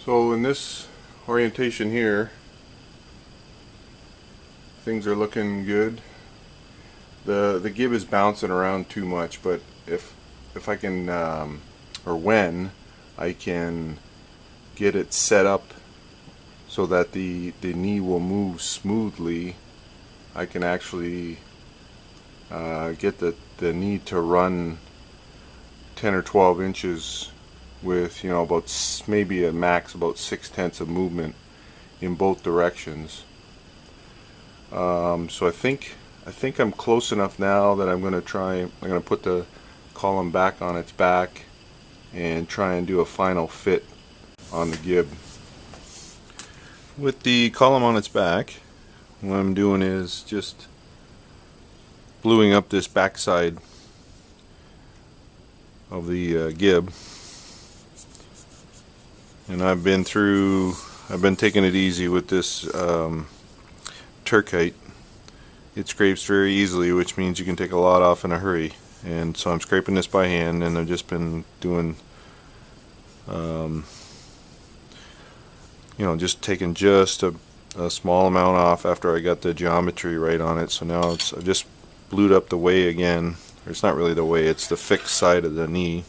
So in this orientation here, things are looking good. The Gibb is bouncing around too much, but if I can or when I can get it set up so that the knee will move smoothly, I can actually get the knee to run 10 or 12 inches with, you know, about maybe a max about 6/10 of movement in both directions. So I think I'm close enough now that I'm going to put the column back on its back and try and do a final fit on the Gibb. With the column on its back, what I'm doing is just bluing up this backside of the Gibb, and I've been taking it easy with this Turkite. It scrapes very easily, which means you can take a lot off in a hurry, and so I'm scraping this by hand, and I've just been doing you know, just taking just a small amount off after I got the geometry right on it. So now I've just blued up the way again. It's not really the way, it's the fixed side of the knee.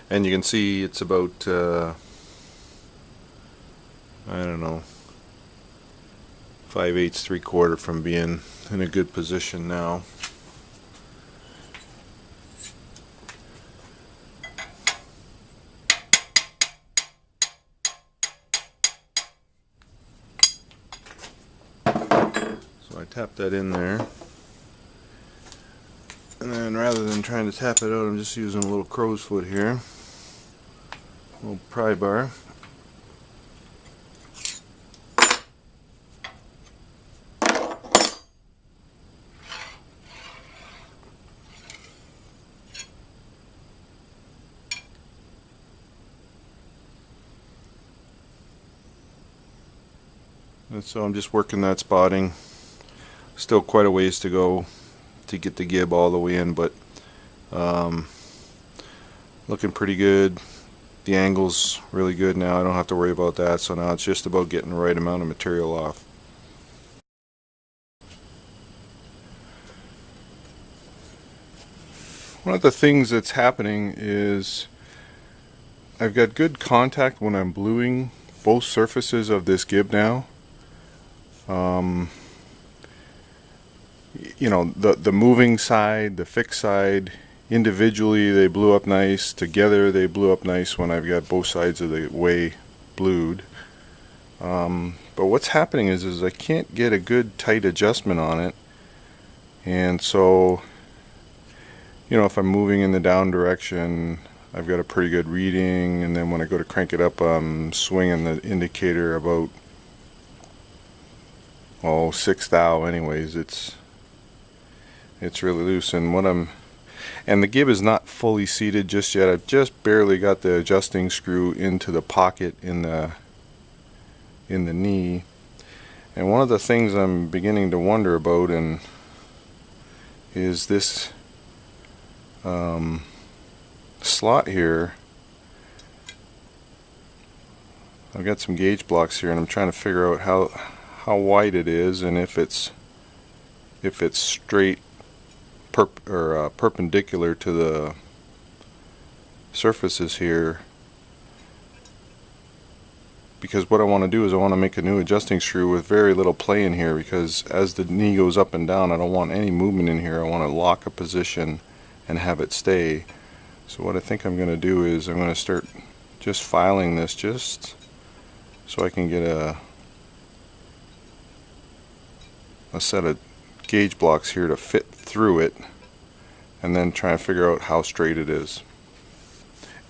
And you can see it's about, I don't know, 5/8, 3/4 from being in a good position now. So I tap that in there. And then rather than trying to tap it out, I'm just using a little crow's foot here. A little pry bar. And so I'm just working that spotting. Still quite a ways to go to get the Gibb all the way in, but looking pretty good. The angle's really good now. I don't have to worry about that, so now it's just about getting the right amount of material off. One of the things that's happening is I've got good contact when I'm bluing both surfaces of this Gibb now. You know, the moving side, the fixed side, individually they blew up nice. Together they blew up nice when I've got both sides of the way blued. But what's happening is I can't get a good tight adjustment on it, and so, you know, if I'm moving in the down direction, I've got a pretty good reading, and then when I go to crank it up, I'm swinging the indicator about 6 thou anyways. It's really loose, and the Gibb is not fully seated just yet. I've just barely got the adjusting screw into the pocket in the knee. And one of the things I'm beginning to wonder about is this slot here. I've got some gauge blocks here, and I'm trying to figure out how wide it is, and if it's straight perpendicular to the surfaces here, because what I want to do is I want to make a new adjusting screw with very little play in here, because as the knee goes up and down, I don't want any movement in here. I want to lock a position and have it stay. So what I think I'm going to do is I'm going to start just filing this just so I can get a set of gauge blocks here to fit through it, and then try and figure out how straight it is.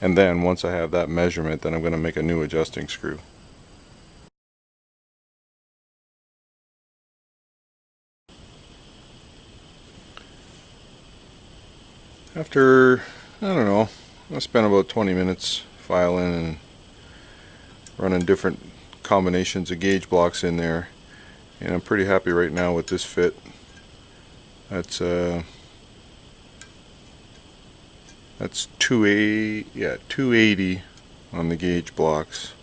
And then once I have that measurement, then I'm going to make a new adjusting screw. After, I don't know, I spent about 20 minutes filing and running different combinations of gauge blocks in there, and I'm pretty happy right now with this fit. That's 280 on the gauge blocks.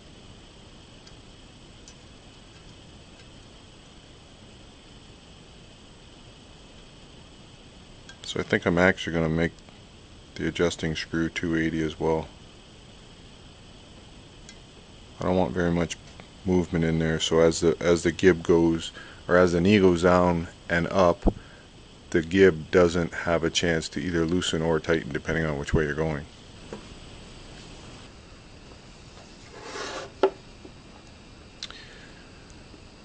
So I think I'm actually going to make the adjusting screw 280 as well. I don't want very much movement in there, so as the Gibb goes, or as the knee goes down and up, the Gibb doesn't have a chance to either loosen or tighten depending on which way you're going.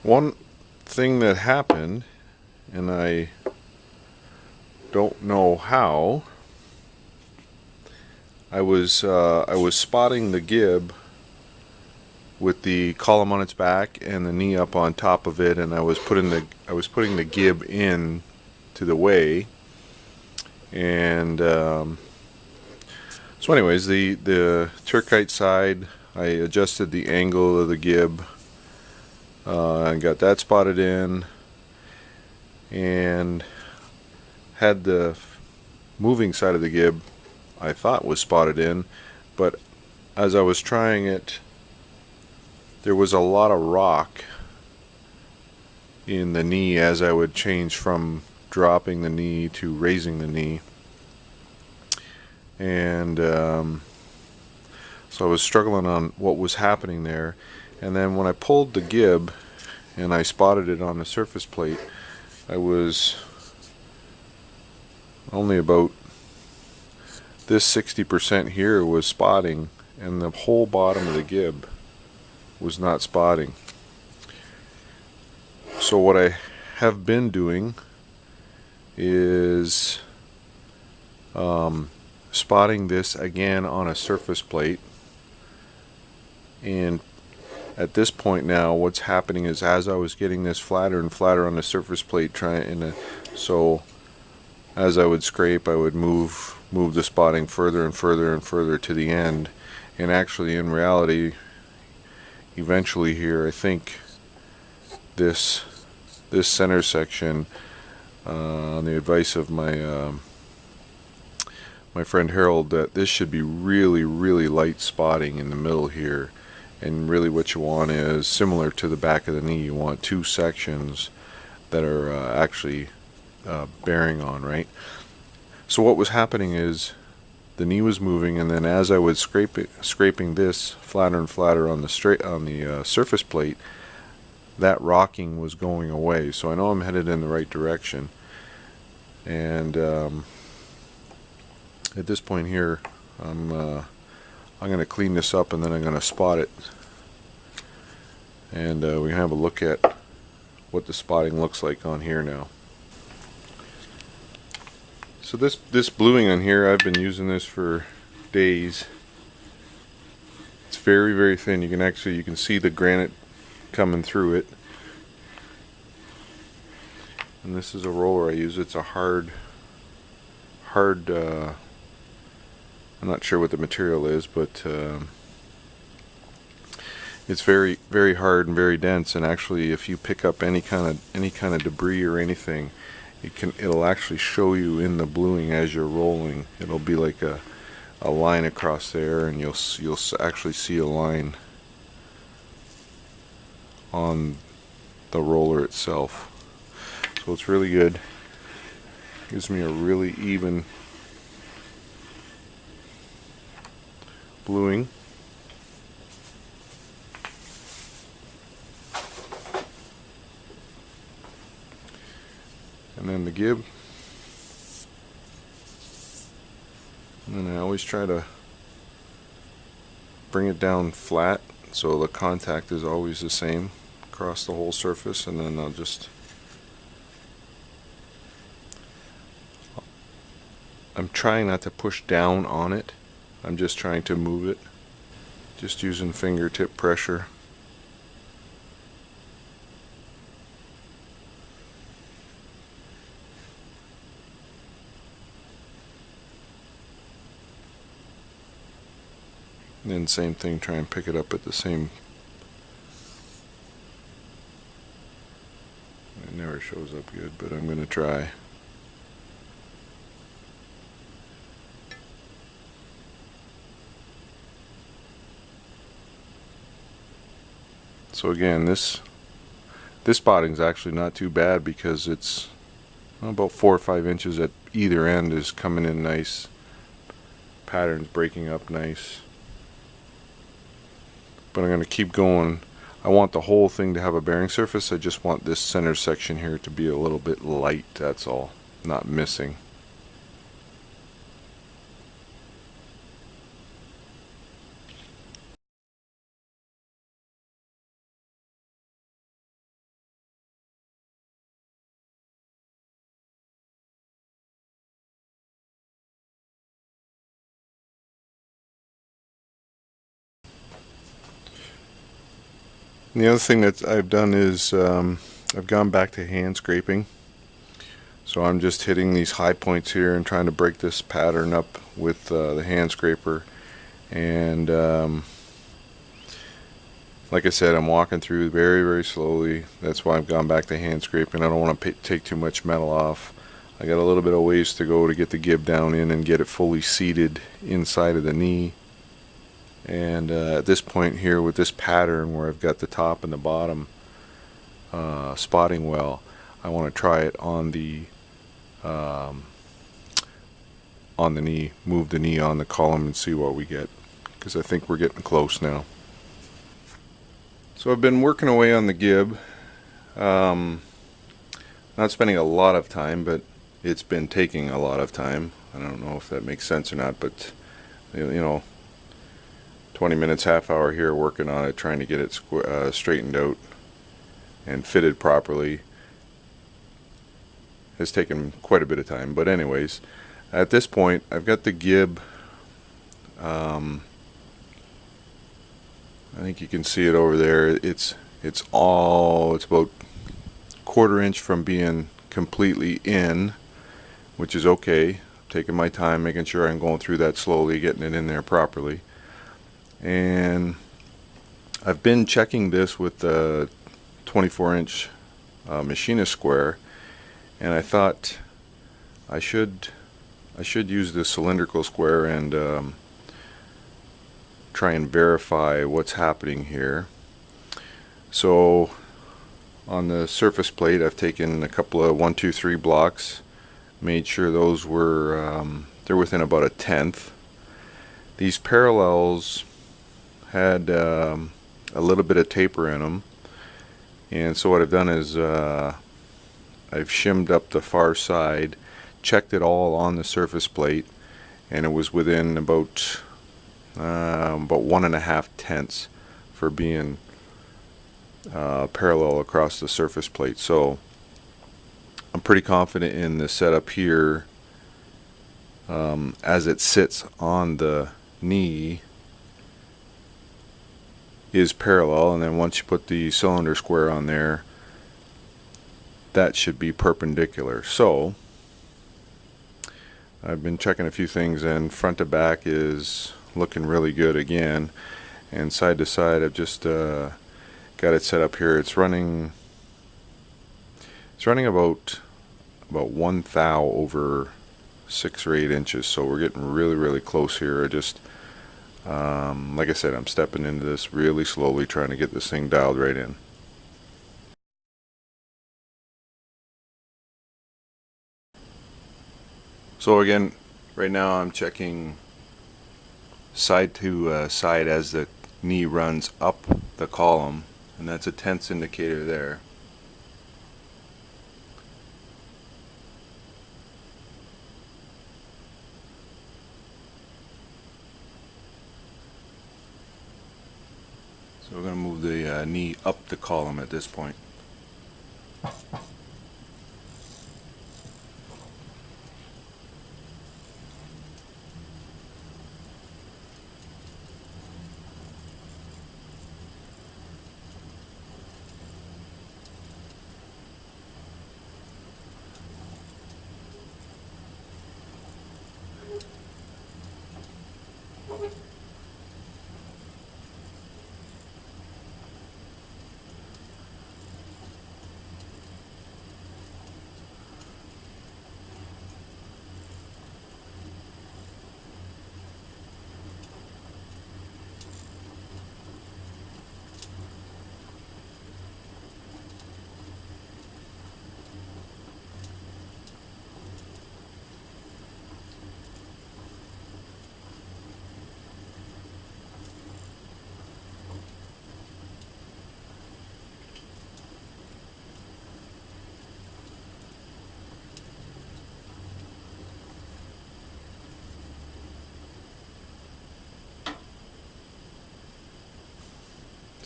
One thing that happened, and I don't know how, I was spotting the Gibb with the column on its back and the knee up on top of it, and I was putting the Gibb in to the way, and so anyways, the Turkite side, I adjusted the angle of the Gibb and got that spotted in, and had the moving side of the Gibb I thought was spotted in, but as I was trying it, there was a lot of rock in the knee as I would change from dropping the knee to raising the knee, and so I was struggling on what was happening there. And then when I pulled the Gibb and I spotted it on the surface plate, I was only about this 60% here was spotting, and the whole bottom of the Gibb was not spotting. So what I have been doing is spotting this again on a surface plate, and at this point now what's happening is, as I was getting this flatter and flatter on the surface plate, so as I would scrape, I would move the spotting further and further and further to the end, and actually in reality eventually here, I think this center section, on the advice of my my friend Harold, that this should be really light spotting in the middle here, and really what you want is similar to the back of the knee. You want two sections that are actually bearing on, right? So what was happening is the knee was moving, and then as I would scraping this flatter and flatter on the surface plate, that rocking was going away. So I know I'm headed in the right direction, and at this point here, I'm going to clean this up, and then I'm going to spot it, and we can have a look at what the spotting looks like on here now. So this bluing on here, I've been using this for days. It's very thin. You can see the granite coming through it. And this is a roller I use. It's a hard I'm not sure what the material is, but it's very hard and very dense, and actually if you pick up any kind of debris or anything, it'll actually show you in the bluing as you're rolling. It'll be like a line across there, and you'll actually see a line on the roller itself. So it's really good. Gives me a really even bluing. And then the Gibb. And then I always try to bring it down flat so the contact is always the same across the whole surface, and then I'm trying not to push down on it. I'm just trying to move it, just using fingertip pressure. And then same thing, try and pick it up at the same. It never shows up good, but I'm going to try. So again, this spotting is actually not too bad because it's about 4 or 5 inches at either end is coming in nice. Pattern's breaking up nice. But I'm going to keep going. I want the whole thing to have a bearing surface. I just want this center section here to be a little bit light, that's all. Not missing. And the other thing that I've done is I've gone back to hand scraping. So I'm just hitting these high points here and trying to break this pattern up with the hand scraper. And like I said, I'm walking through very, very slowly. That's why I've gone back to hand scraping. I don't want to take too much metal off. I got a little bit of ways to go to get the Gibb down in and get it fully seated inside of the knee. And at this point here with this pattern where I've got the top and the bottom spotting well, I want to try it on the knee, move the knee on the column and see what we get, because I think we're getting close now. So I've been working away on the Gibb, not spending a lot of time, but it's been taking a lot of time. I don't know if that makes sense or not, but you know, 20 minutes, half hour here working on it, trying to get it straightened out and fitted properly has taken quite a bit of time. But anyways, at this point I've got the Gibb, I think you can see it over there. It's about 1/4 inch from being completely in, which is okay. I'm taking my time, making sure I'm going through that slowly, getting it in there properly. And I've been checking this with the 24-inch machinist square, and I thought I should use the cylindrical square and try and verify what's happening here. So on the surface plate, I've taken a couple of 1, 2, 3 blocks, made sure those were they're within about 1/10. These parallels had a little bit of taper in them, and so what I've done is I've shimmed up the far side, checked it all on the surface plate, and it was within about 1.5 tenths for being parallel across the surface plate. So I'm pretty confident in the setup here as it sits on the knee is parallel, and then once you put the cylinder square on there, that should be perpendicular. So I've been checking a few things, and front to back is looking really good again, and side to side I've just got it set up here. It's running about 1 thou over 6 or 8 inches, so we're getting really, really close here. I just like I said, I'm stepping into this really slowly, trying to get this thing dialed right in. So again, right now I'm checking side to side as the knee runs up the column, and that's a tenths indicator there. So we're going to move the knee up the column at this point.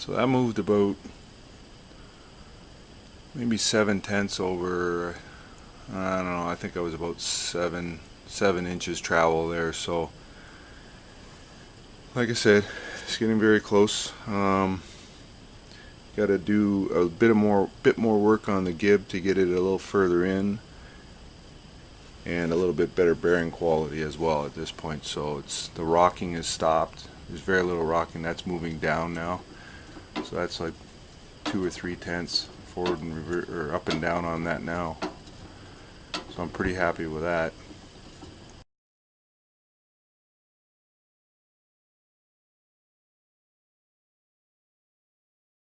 So that moved about maybe 7/10 over, I don't know, I think I was about 7 inches travel there. So like I said, it's getting very close. Got to do a bit more work on the Gibb to get it a little further in, and a little bit better bearing quality as well at this point. So the rocking is stopped. There's very little rocking. That's moving down now. So that's like 2 or 3 tenths forward and reverse, or up and down on that now. So I'm pretty happy with that.